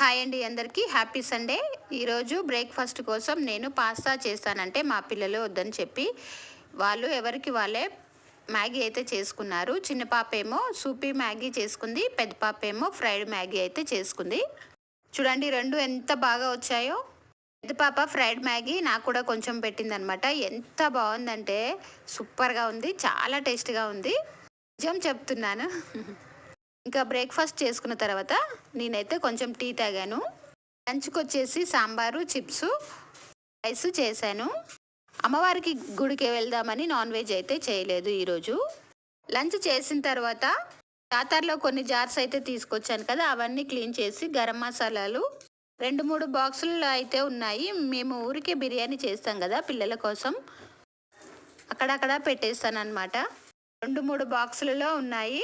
Hi అండి, అందరికీ happy Sunday. ఈరోజు బ్రేక్ఫాస్ట్ కోసం నేను పాస్తా చేస్తానంటే మా పిల్లలు వద్దని చెప్పి వాళ్ళు ఎవరికి వాళ్ళే మ్యాగీ అయితే చేసుకున్నారు. చిన్న పాప ఏమో సూపీ మ్యాగీ చేసుకుంది, పెద్ద పాప ఏమో ఫ్రైడ్ మ్యాగీ అయితే చేసుకుంది. చూడండి రెండు ఎంత బాగా వచ్చాయో. పెద్ద పాప ఫ్రైడ్ మ్యాగీ నాకు కూడా కొంచెం పెట్టిందనమాట. ఎంత బాగుందంటే సూపర్గా ఉంది, చాలా టేస్ట్గా ఉంది, నిజం చెప్తున్నాను. ఇంకా బ్రేక్ఫాస్ట్ చేసుకున్న తర్వాత నేనైతే కొంచెం టీ తాగాను. లంచ్కి వచ్చేసి సాంబారు, చిప్స్, రైస్ చేశాను. అమ్మవారికి గుడికి వెళ్దామని నాన్ వెజ్ అయితే చేయలేదు ఈరోజు. లంచ్ చేసిన తర్వాత జాతరలో కొన్ని జార్స్ అయితే తీసుకొచ్చాను కదా, అవన్నీ క్లీన్ చేసి గరం మసాలాలు 2-3 బాక్సులు అయితే ఉన్నాయి. మేము ఊరికే బిర్యానీ చేస్తాం కదా పిల్లల కోసం, అక్కడక్కడ పెట్టేస్తాను అనమాట. 2-3 బాక్సులలో ఉన్నాయి,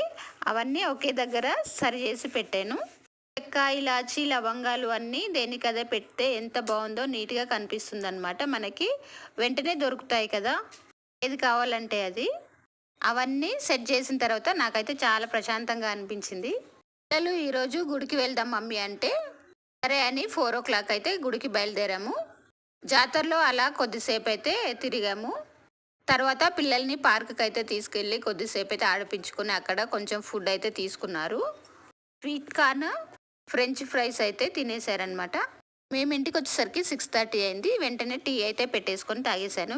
అవన్నీ ఒకే దగ్గర సరి చేసి పెట్టాను. చెక్క, ఇలాచి, లవంగాలు అన్నీ దేనికదే పెడితే ఎంత బాగుందో నీట్గా కనిపిస్తుంది అనమాట. మనకి వెంటనే దొరుకుతాయి కదా ఏది కావాలంటే అది. అవన్నీ సెట్ చేసిన తర్వాత నాకైతే చాలా ప్రశాంతంగా అనిపించింది. పిల్లలు ఈరోజు గుడికి వెళ్దాం మమ్మీ అంటే సరే అని 4 o'clock అయితే గుడికి బయలుదేరాము. జాతరలో అలా కొద్దిసేపు అయితే తిరిగాము. తర్వాత పిల్లల్ని పార్క్కి అయితే తీసుకెళ్ళి కొద్దిసేపు అయితే ఆడిపించుకుని అక్కడ కొంచెం ఫుడ్ అయితే తీసుకున్నారు. స్వీట్ కార్న్, ఫ్రెంచ్ ఫ్రైస్ అయితే తినేసారనమాట. మేము ఇంటికి వచ్చేసరికి 6:30 అయింది. వెంటనే టీ అయితే పెట్టేసుకొని తాగేశాను.